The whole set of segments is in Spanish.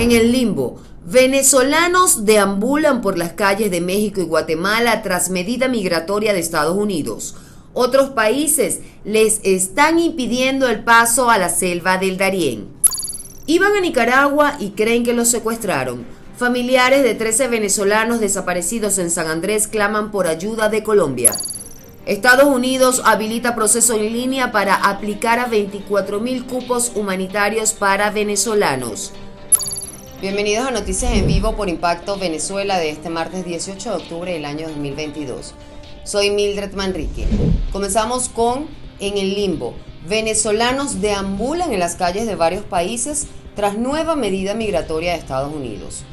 En el limbo, venezolanos deambulan por las calles de México y Guatemala tras medida migratoria de Estados Unidos. Otros países les están impidiendo el paso a la selva del Darién. Iban a Nicaragua y creen que los secuestraron. Familiares de 13 venezolanos desaparecidos en San Andrés claman por ayuda de Colombia. Estados Unidos habilita proceso en línea para aplicar a 24.000 cupos humanitarios para venezolanos. Bienvenidos a Noticias en Vivo por Impacto Venezuela de este martes 18 de octubre del año 2022. Soy Mildred Manrique. Comenzamos con En el limbo. Venezolanos deambulan en las calles de varios países tras nueva medida migratoria de Estados Unidos.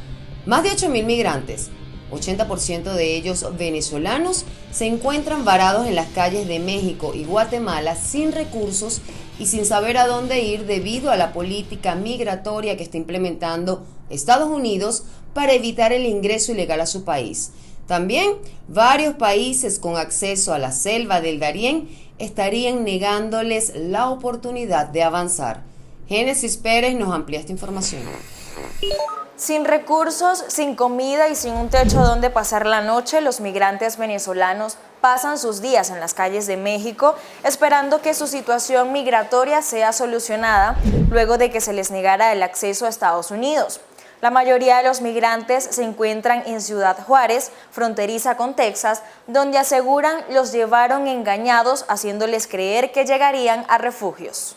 Más de 8.000 migrantes, 80% de ellos venezolanos, se encuentran varados en las calles de México y Guatemala sin recursos y sin saber a dónde ir debido a la política migratoria que está implementando Estados Unidos para evitar el ingreso ilegal a su país. También varios países con acceso a la selva del Darién estarían negándoles la oportunidad de avanzar. Génesis Pérez nos amplía esta información. Sin recursos, sin comida y sin un techo donde pasar la noche, los migrantes venezolanos pasan sus días en las calles de México esperando que su situación migratoria sea solucionada luego de que se les negara el acceso a Estados Unidos. La mayoría de los migrantes se encuentran en Ciudad Juárez, fronteriza con Texas, donde aseguran los llevaron engañados, haciéndoles creer que llegarían a refugios.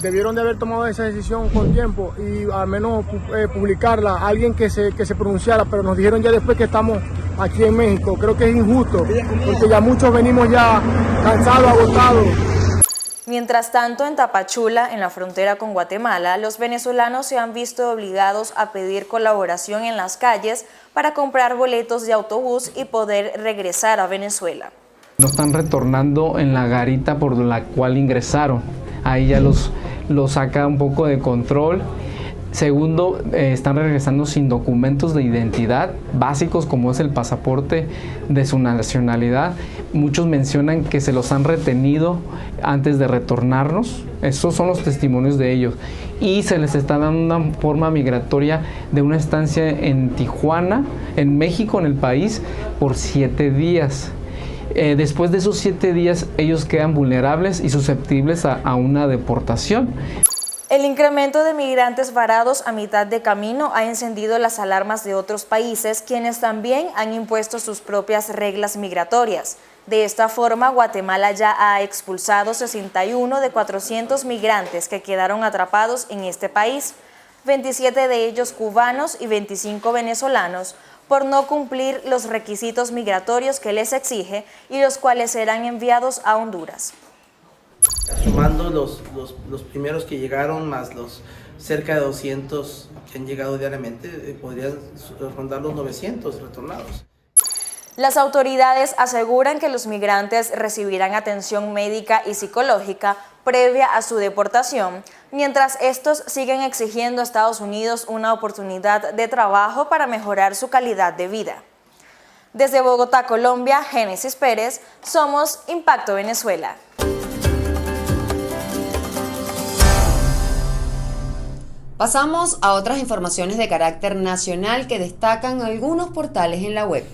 Debieron de haber tomado esa decisión con tiempo y al menos publicarla, alguien que se pronunciara, pero nos dijeron ya después que estamos aquí en México. Creo que es injusto, porque ya muchos venimos ya cansados, agotados. Mientras tanto, en Tapachula, en la frontera con Guatemala, los venezolanos se han visto obligados a pedir colaboración en las calles para comprar boletos de autobús y poder regresar a Venezuela. No están retornando en la garita por la cual ingresaron. Ahí ya los saca un poco de control. Segundo, están regresando sin documentos de identidad básicos como es el pasaporte de su nacionalidad. Muchos mencionan que se los han retenido antes de retornarnos. Esos son los testimonios de ellos. Y se les está dando una forma migratoria de una estancia en Tijuana, en México, en el país, por 7 días. Después de esos 7 días, ellos quedan vulnerables y susceptibles a una deportación. El incremento de migrantes varados a mitad de camino ha encendido las alarmas de otros países, quienes también han impuesto sus propias reglas migratorias. De esta forma, Guatemala ya ha expulsado 61 de 400 migrantes que quedaron atrapados en este país, 27 de ellos cubanos y 25 venezolanos, por no cumplir los requisitos migratorios que les exige y los cuales serán enviados a Honduras. Sumando los primeros que llegaron, más los cerca de 200 que han llegado diariamente, podrían rondar los 900 retornados. Las autoridades aseguran que los migrantes recibirán atención médica y psicológica previa a su deportación, mientras estos siguen exigiendo a Estados Unidos una oportunidad de trabajo para mejorar su calidad de vida. Desde Bogotá, Colombia, Génesis Pérez, somos Impacto Venezuela. Pasamos a otras informaciones de carácter nacional que destacan algunos portales en la web.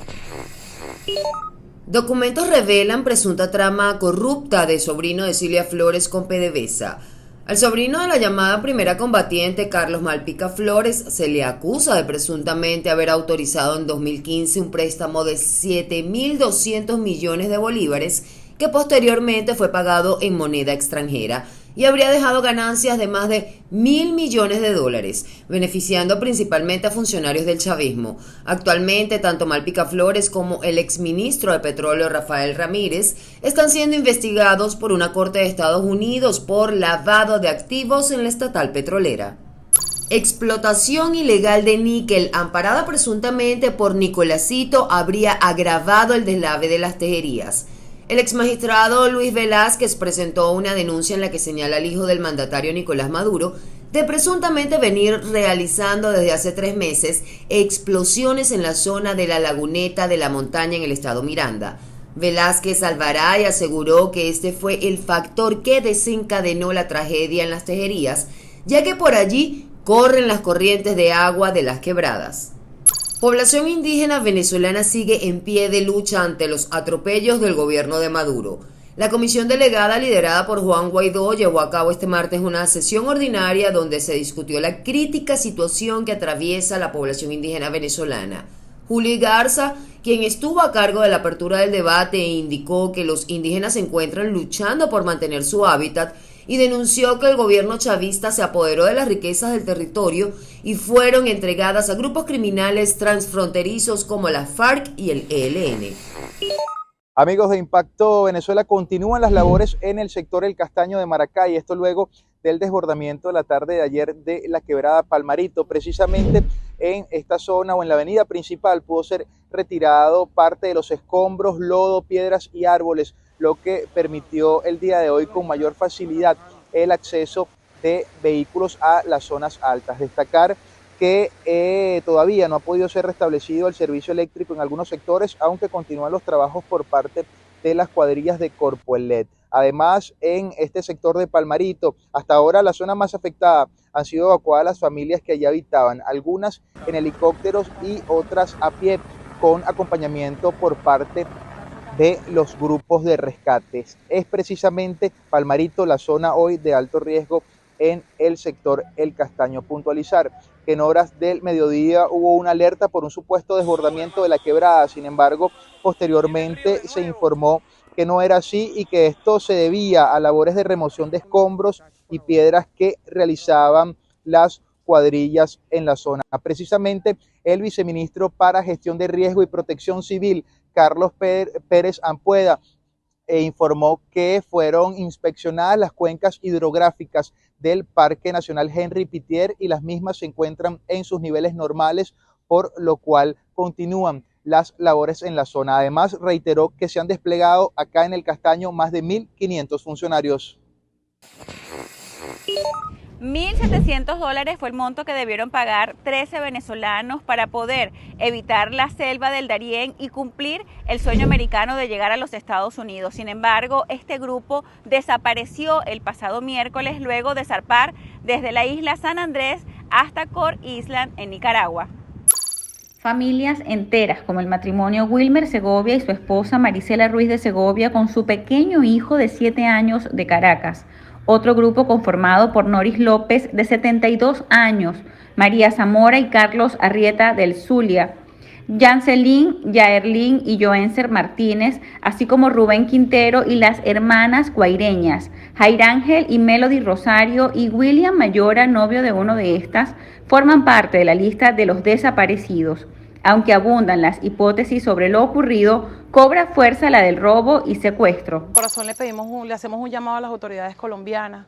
Documentos revelan presunta trama corrupta de sobrino de Cilia Flores con PDVSA. Al sobrino de la llamada primera combatiente, Carlos Malpica Flores, se le acusa de presuntamente haber autorizado en 2015 un préstamo de 7.200 millones de bolívares que posteriormente fue pagado en moneda extranjera y habría dejado ganancias de más de 1.000 millones de dólares, beneficiando principalmente a funcionarios del chavismo. Actualmente, tanto Malpica Flores como el exministro de Petróleo Rafael Ramírez están siendo investigados por una corte de Estados Unidos por lavado de activos en la estatal petrolera. Explotación ilegal de níquel, amparada presuntamente por Nicolásito, habría agravado el deslave de las tejerías. El exmagistrado Luis Velázquez presentó una denuncia en la que señala al hijo del mandatario Nicolás Maduro de presuntamente venir realizando desde hace 3 meses explosiones en la zona de la Laguneta de la Montaña en el estado Miranda. Velázquez Alvaray aseguró que este fue el factor que desencadenó la tragedia en las tejerías, ya que por allí corren las corrientes de agua de las quebradas. Población indígena venezolana sigue en pie de lucha ante los atropellos del gobierno de Maduro. La comisión delegada liderada por Juan Guaidó llevó a cabo este martes una sesión ordinaria donde se discutió la crítica situación que atraviesa la población indígena venezolana. Juli Garza, quien estuvo a cargo de la apertura del debate, indicó que los indígenas se encuentran luchando por mantener su hábitat y denunció que el gobierno chavista se apoderó de las riquezas del territorio y fueron entregadas a grupos criminales transfronterizos como la FARC y el ELN. Amigos de Impacto Venezuela, continúan las labores en el sector El Castaño de Maracay, esto luego del desbordamiento de la tarde de ayer de la quebrada Palmarito. Precisamente en esta zona o en la avenida principal pudo ser retirado parte de los escombros, lodo, piedras y árboles, lo que permitió el día de hoy con mayor facilidad el acceso de vehículos a las zonas altas. Destacar que todavía no ha podido ser restablecido el servicio eléctrico en algunos sectores, aunque continúan los trabajos por parte de las cuadrillas de Corpoelec. Además, en este sector de Palmarito, hasta ahora la zona más afectada han sido evacuadas las familias que allí habitaban, algunas en helicópteros y otras a pie, con acompañamiento por parte de los grupos de rescates. Es precisamente Palmarito la zona hoy de alto riesgo en el sector El Castaño. Puntualizar que en horas del mediodía hubo una alerta por un supuesto desbordamiento de la quebrada, sin embargo, posteriormente se informó que no era así y que esto se debía a labores de remoción de escombros y piedras que realizaban las cuadrillas en la zona. Precisamente el viceministro para Gestión de Riesgo y Protección Civil, Carlos Pérez Ampueda, informó que fueron inspeccionadas las cuencas hidrográficas del Parque Nacional Henry Pittier y las mismas se encuentran en sus niveles normales, por lo cual continúan las labores en la zona. Además, reiteró que se han desplegado acá en El Castaño más de 1.500 funcionarios. $1.700 fue el monto que debieron pagar 13 venezolanos para poder evitar la selva del Darién y cumplir el sueño americano de llegar a los Estados Unidos. Sin embargo, este grupo desapareció el pasado miércoles luego de zarpar desde la isla San Andrés hasta Core Island en Nicaragua. Familias enteras, como el matrimonio Wilmer Segovia y su esposa Marisela Ruiz de Segovia, con su pequeño hijo de 7 años de Caracas. Otro grupo conformado por Noris López, de 72 años, María Zamora y Carlos Arrieta del Zulia, Jancelín, Yaerlín y Joenser Martínez, así como Rubén Quintero y las hermanas guaireñas, Jairángel y Melody Rosario y William Mayora, novio de uno de estas, forman parte de la lista de los desaparecidos. Aunque abundan las hipótesis sobre lo ocurrido, cobra fuerza la del robo y secuestro. Corazón le hacemos un llamado a las autoridades colombianas,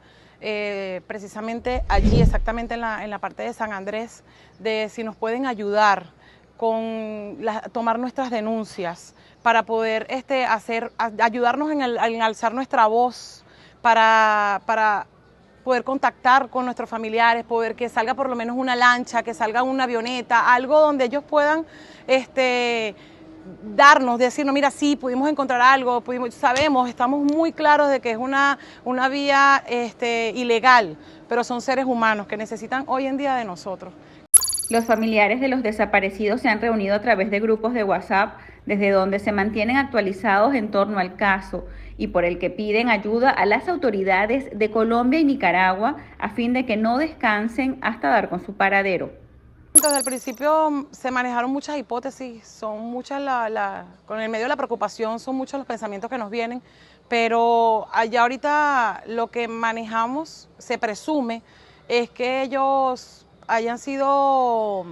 precisamente allí, exactamente en la parte de San Andrés, de si nos pueden ayudar con tomar nuestras denuncias para poder ayudarnos en alzar nuestra voz para poder contactar con nuestros familiares, poder que salga por lo menos una lancha, que salga una avioneta, algo donde ellos puedan decirnos, mira, sí, pudimos encontrar algo, sabemos, estamos muy claros de que es una vía ilegal, pero son seres humanos que necesitan hoy en día de nosotros. Los familiares de los desaparecidos se han reunido a través de grupos de WhatsApp, desde donde se mantienen actualizados en torno al caso y por el que piden ayuda a las autoridades de Colombia y Nicaragua a fin de que no descansen hasta dar con su paradero. Desde el principio se manejaron muchas hipótesis, son muchas con el medio de la preocupación, son muchos los pensamientos que nos vienen, pero allá ahorita lo que manejamos, se presume, es que ellos hayan sido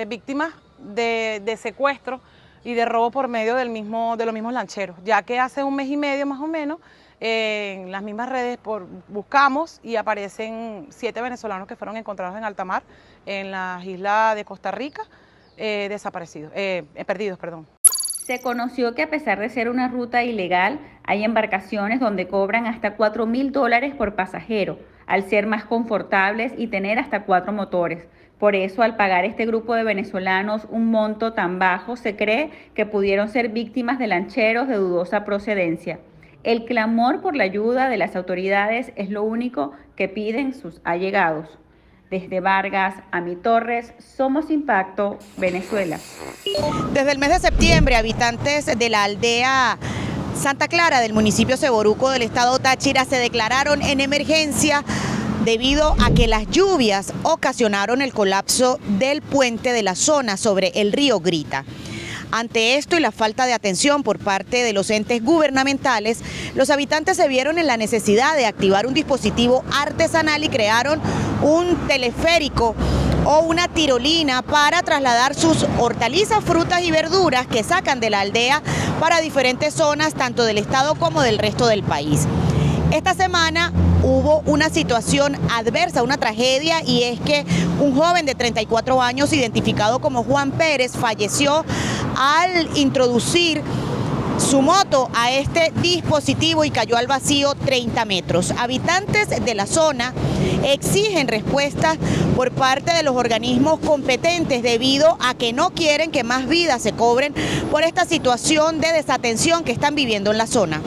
víctimas de secuestro y de robo por medio de los mismos lancheros, ya que hace 1 mes y medio más o menos en las mismas redes buscamos y aparecen 7 venezolanos que fueron encontrados en alta mar en las islas de Costa Rica, perdidos. Se conoció que a pesar de ser una ruta ilegal, hay embarcaciones donde cobran hasta $4.000 por pasajero, al ser más confortables y tener hasta 4 motores. Por eso, al pagar este grupo de venezolanos un monto tan bajo, se cree que pudieron ser víctimas de lancheros de dudosa procedencia. El clamor por la ayuda de las autoridades es lo único que piden sus allegados. Desde Vargas, Ami Torres, Somos Impacto, Venezuela. Desde el mes de septiembre, habitantes de la aldea Santa Clara del municipio Seboruco del estado Táchira se declararon en emergencia debido a que las lluvias ocasionaron el colapso del puente de la zona sobre el río Grita. Ante esto y la falta de atención por parte de los entes gubernamentales, los habitantes se vieron en la necesidad de activar un dispositivo artesanal y crearon un teleférico o una tirolina para trasladar sus hortalizas, frutas y verduras que sacan de la aldea para diferentes zonas, tanto del estado como del resto del país. Esta semana hubo una situación adversa, una tragedia, y es que un joven de 34 años, identificado como Juan Pérez, falleció al introducir su moto a este dispositivo y cayó al vacío 30 metros. Habitantes de la zona exigen respuestas por parte de los organismos competentes debido a que no quieren que más vidas se cobren por esta situación de desatención que están viviendo en la zona.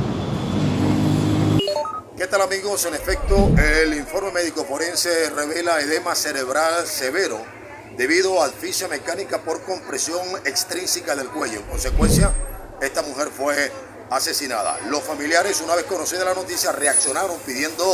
¿Qué tal, amigos? En efecto, el informe médico forense revela edema cerebral severo debido a asfixia mecánica por compresión extrínseca del cuello. En consecuencia, esta mujer fue asesinada. Los familiares, una vez conocida la noticia, reaccionaron pidiendo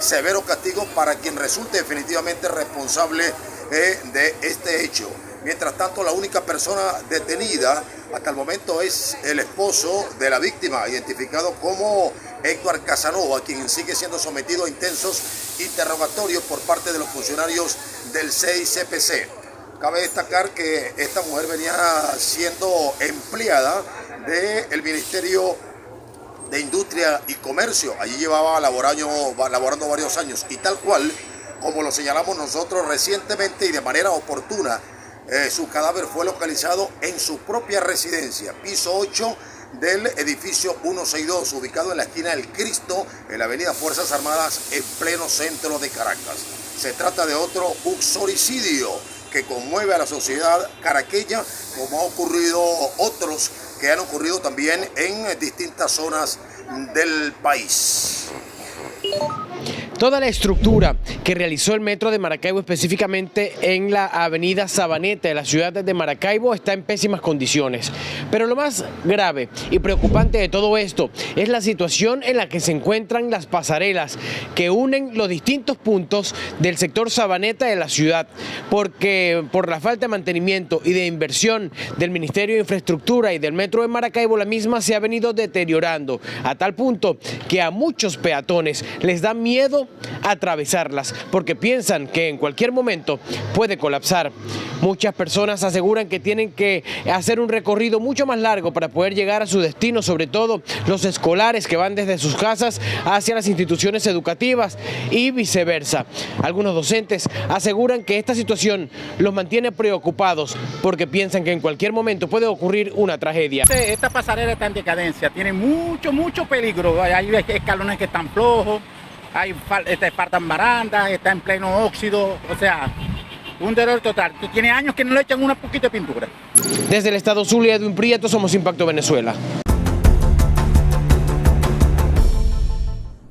severo castigo para quien resulte definitivamente responsable de este hecho. Mientras tanto, la única persona detenida hasta el momento es el esposo de la víctima, identificado como Héctor Casanova, quien sigue siendo sometido a intensos interrogatorios por parte de los funcionarios del CICPC. Cabe destacar que esta mujer venía siendo empleada del Ministerio de Industria y Comercio. Allí llevaba laborando varios años, y tal cual como lo señalamos nosotros recientemente y de manera oportuna, su cadáver fue localizado en su propia residencia, piso 8 del edificio 162, ubicado en la esquina del Cristo, en la avenida Fuerzas Armadas, en pleno centro de Caracas. Se trata de otro uxoricidio que conmueve a la sociedad caraqueña, como ha ocurrido otros que han ocurrido también en distintas zonas del país. Toda la estructura que realizó el Metro de Maracaibo, específicamente en la avenida Sabaneta de la ciudad de Maracaibo, está en pésimas condiciones. Pero lo más grave y preocupante de todo esto es la situación en la que se encuentran las pasarelas que unen los distintos puntos del sector Sabaneta de la ciudad, porque por la falta de mantenimiento y de inversión del Ministerio de Infraestructura y del Metro de Maracaibo, la misma se ha venido deteriorando a tal punto que a muchos peatones les da miedo atravesarlas porque piensan que en cualquier momento puede colapsar. Muchas personas aseguran que tienen que hacer un recorrido mucho más largo para poder llegar a su destino, sobre todo los escolares que van desde sus casas hacia las instituciones educativas y viceversa. Algunos docentes aseguran que esta situación los mantiene preocupados porque piensan que en cualquier momento puede ocurrir una tragedia. Esta pasarela está en decadencia, tiene mucho peligro. Hay escalones que están flojos, faltan barandas, está en pleno óxido, o sea, un dolor total. Tiene años que no le echan una poquita de pintura. Desde el estado Zulia, Edwin Prieto, Somos Impacto Venezuela.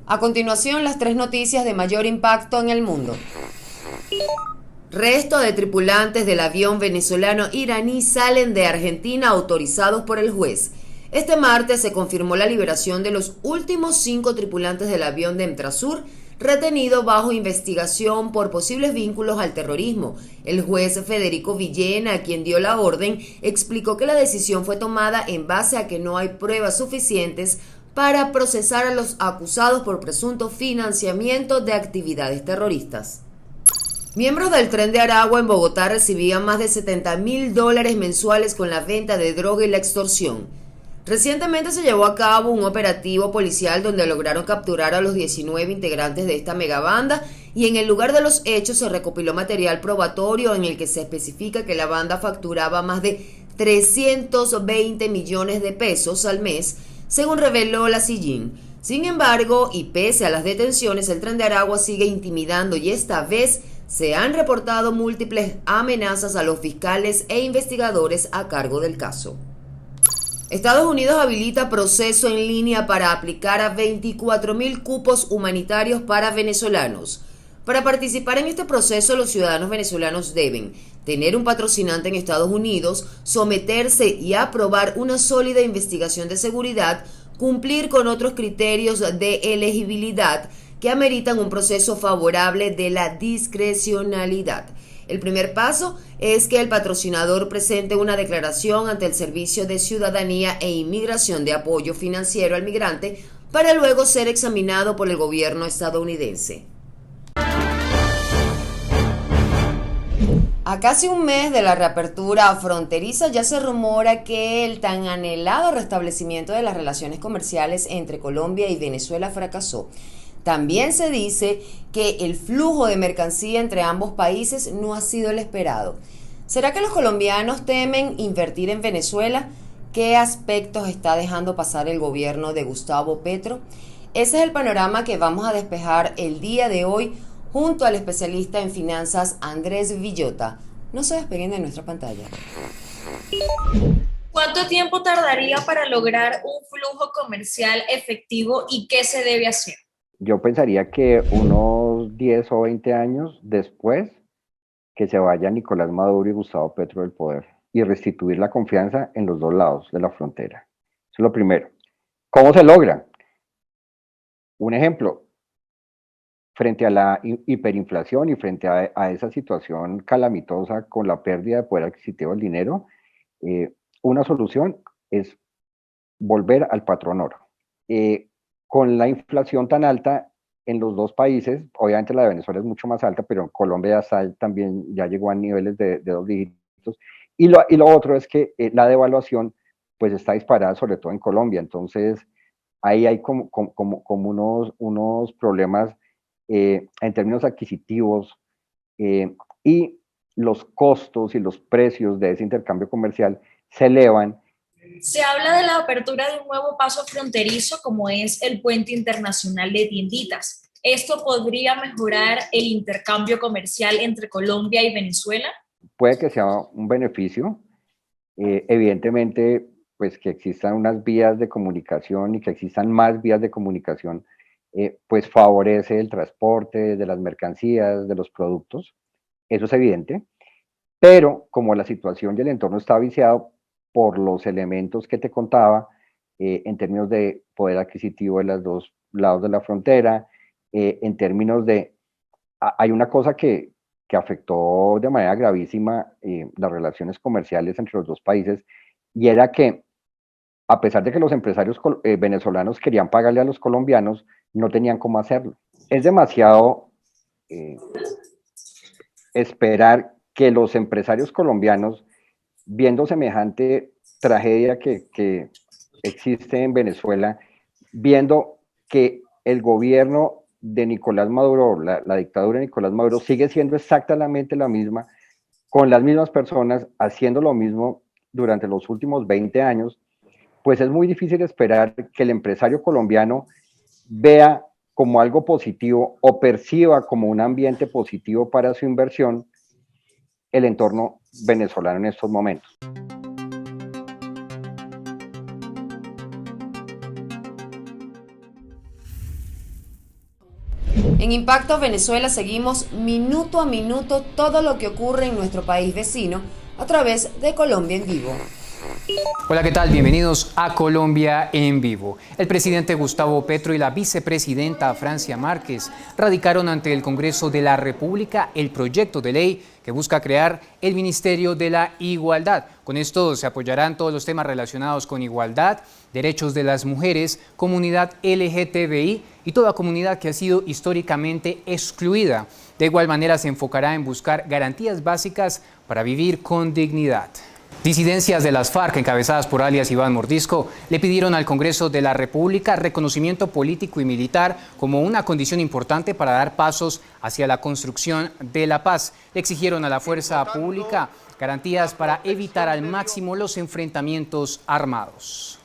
A continuación, las 3 noticias de mayor impacto en el mundo. Resto de tripulantes del avión venezolano iraní salen de Argentina autorizados por el juez. Este martes se confirmó la liberación de los últimos 5 tripulantes del avión de Emtrasur, retenido bajo investigación por posibles vínculos al terrorismo. El juez Federico Villena, quien dio la orden, explicó que la decisión fue tomada en base a que no hay pruebas suficientes para procesar a los acusados por presunto financiamiento de actividades terroristas. Miembros del Tren de Aragua en Bogotá recibían más de $70.000 mensuales con la venta de droga y la extorsión. Recientemente se llevó a cabo un operativo policial donde lograron capturar a los 19 integrantes de esta megabanda, y en el lugar de los hechos se recopiló material probatorio en el que se especifica que la banda facturaba más de 320 millones de pesos al mes, según reveló la Sillín. Sin embargo, y pese a las detenciones, el Tren de Aragua sigue intimidando y esta vez se han reportado múltiples amenazas a los fiscales e investigadores a cargo del caso. Estados Unidos habilita proceso en línea para aplicar a 24.000 cupos humanitarios para venezolanos. Para participar en este proceso, los ciudadanos venezolanos deben tener un patrocinante en Estados Unidos, someterse y aprobar una sólida investigación de seguridad, cumplir con otros criterios de elegibilidad que ameritan un proceso favorable de la discrecionalidad. El primer paso es que el patrocinador presente una declaración ante el Servicio de Ciudadanía e Inmigración de Apoyo Financiero al Migrante para luego ser examinado por el gobierno estadounidense. A casi un mes de la reapertura fronteriza ya se rumora que el tan anhelado restablecimiento de las relaciones comerciales entre Colombia y Venezuela fracasó. También se dice que el flujo de mercancía entre ambos países no ha sido el esperado. ¿Será que los colombianos temen invertir en Venezuela? ¿Qué aspectos está dejando pasar el gobierno de Gustavo Petro? Ese es el panorama que vamos a despejar el día de hoy junto al especialista en finanzas Andrés Villota. No se despeguen de nuestra pantalla. ¿Cuánto tiempo tardaría para lograr un flujo comercial efectivo y qué se debe hacer? Yo pensaría que unos 10 o 20 años después que se vaya Nicolás Maduro y Gustavo Petro del poder y restituir la confianza en los dos lados de la frontera. Eso es lo primero. ¿Cómo se logra? Un ejemplo. Frente a la hiperinflación y frente a esa situación calamitosa con la pérdida de poder adquisitivo del dinero, una solución es volver al patrón oro. Con la inflación tan alta en los dos países, obviamente la de Venezuela es mucho más alta, pero en Colombia ya llegó a niveles de 2 dígitos. Y lo otro es que la devaluación pues está disparada, sobre todo en Colombia. Entonces, ahí hay como unos problemas en términos adquisitivos y los costos y los precios de ese intercambio comercial se elevan. Se habla de la apertura de un nuevo paso fronterizo como es el puente internacional de Tienditas. ¿Esto podría mejorar el intercambio comercial entre Colombia y Venezuela? Puede que sea un beneficio. Evidentemente, pues que existan unas vías de comunicación y que existan más vías de comunicación pues favorece el transporte de las mercancías, de los productos, eso es evidente, pero como la situación y el entorno está viciado por los elementos que te contaba, en términos de poder adquisitivo de los dos lados de la frontera, en términos de, hay una cosa que afectó de manera gravísima las relaciones comerciales entre los dos países, y era que a pesar de que los empresarios venezolanos querían pagarle a los colombianos, no tenían cómo hacerlo. Es demasiado esperar que los empresarios colombianos, viendo semejante tragedia que existe en Venezuela, viendo que el gobierno de Nicolás Maduro, la dictadura de Nicolás Maduro, sigue siendo exactamente la misma, con las mismas personas, haciendo lo mismo durante los últimos 20 años, pues es muy difícil esperar que el empresario colombiano vea como algo positivo o perciba como un ambiente positivo para su inversión el entorno venezolano en estos momentos. En Impacto Venezuela seguimos minuto a minuto todo lo que ocurre en nuestro país vecino a través de Colombia en Vivo. Hola, ¿qué tal? Bienvenidos a Colombia en Vivo. El presidente Gustavo Petro y la vicepresidenta Francia Márquez radicaron ante el Congreso de la República el proyecto de ley que busca crear el Ministerio de la Igualdad. Con esto se apoyarán todos los temas relacionados con igualdad, derechos de las mujeres, comunidad LGTBI y toda comunidad que ha sido históricamente excluida. De igual manera se enfocará en buscar garantías básicas para vivir con dignidad. Disidencias de las FARC, encabezadas por alias Iván Mordisco, le pidieron al Congreso de la República reconocimiento político y militar como una condición importante para dar pasos hacia la construcción de la paz. Le exigieron a la fuerza pública garantías para evitar al máximo los enfrentamientos armados.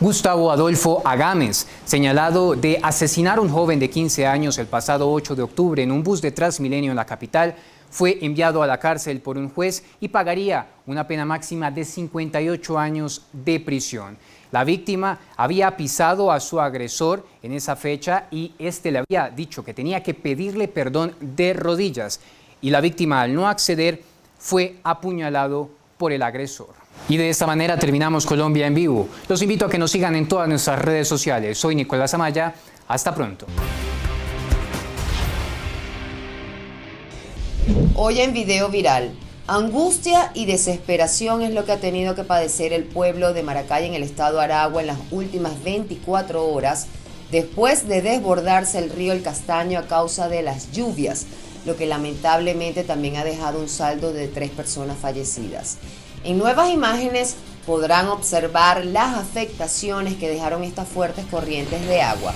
Gustavo Adolfo Agames, señalado de asesinar a un joven de 15 años el pasado 8 de octubre en un bus de Transmilenio en la capital, fue enviado a la cárcel por un juez y pagaría una pena máxima de 58 años de prisión. La víctima había pisado a su agresor en esa fecha y este le había dicho que tenía que pedirle perdón de rodillas. Y la víctima, al no acceder, fue apuñalado por el agresor. Y de esta manera terminamos Colombia en Vivo. Los invito a que nos sigan en todas nuestras redes sociales. Soy Nicolás Amaya. Hasta pronto. Hoy en Video Viral, angustia y desesperación es lo que ha tenido que padecer el pueblo de Maracay en el estado Aragua en las últimas 24 horas después de desbordarse el río El Castaño a causa de las lluvias, lo que lamentablemente también ha dejado un saldo de 3 personas fallecidas. En nuevas imágenes podrán observar las afectaciones que dejaron estas fuertes corrientes de agua.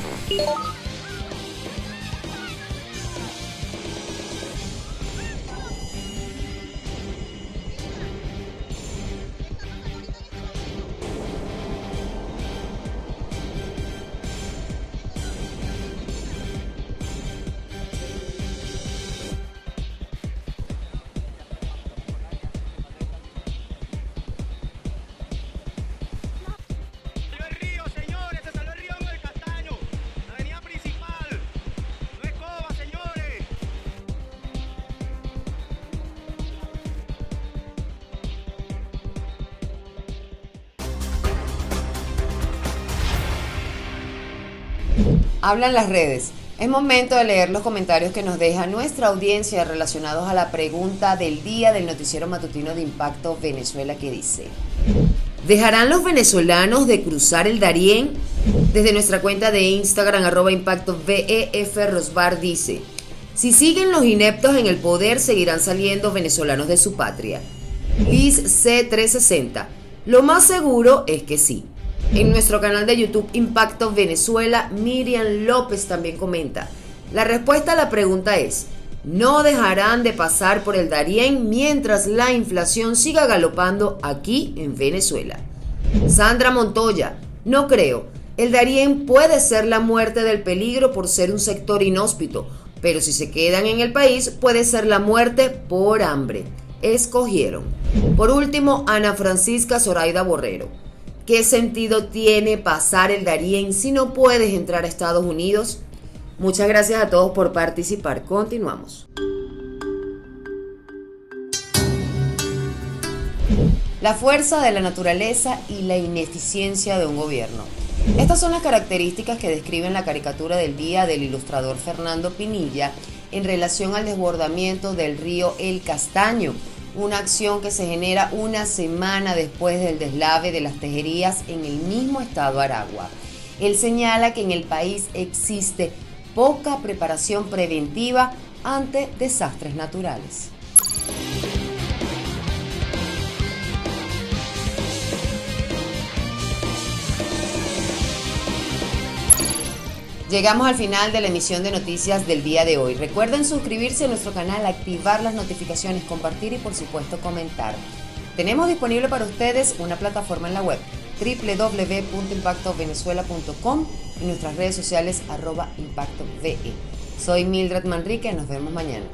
Hablan las redes. Es momento de leer los comentarios que nos deja nuestra audiencia relacionados a la pregunta del día del noticiero matutino de Impacto Venezuela, que dice: ¿dejarán los venezolanos de cruzar el Darién? Desde nuestra cuenta de Instagram @ImpactoVEF Rosbar dice: si siguen los ineptos en el poder, seguirán saliendo venezolanos de su patria. Liz C360: lo más seguro es que sí. En nuestro canal de YouTube Impacto Venezuela, Miriam López también comenta: la respuesta a la pregunta es: no dejarán de pasar por el Darién mientras la inflación siga galopando aquí en Venezuela. Sandra Montoya: no creo. El Darién puede ser la muerte del peligro por ser un sector inhóspito, pero si se quedan en el país puede ser la muerte por hambre. Escogieron. Por último, Ana Francisca Zoraida Borrero: ¿qué sentido tiene pasar el Darién si no puedes entrar a Estados Unidos? Muchas gracias a todos por participar. Continuamos. La fuerza de la naturaleza y la ineficiencia de un gobierno. Estas son las características que describen la caricatura del día del ilustrador Fernando Pinilla en relación al desbordamiento del río El Castaño, una acción que se genera una semana después del deslave de las tejerías en el mismo estado Aragua. Él señala que en el país existe poca preparación preventiva ante desastres naturales. Llegamos al final de la emisión de noticias del día de hoy. Recuerden suscribirse a nuestro canal, activar las notificaciones, compartir y por supuesto comentar. Tenemos disponible para ustedes una plataforma en la web www.impactovenezuela.com y nuestras redes sociales @ImpactoVE. Soy Mildred Manrique, nos vemos mañana.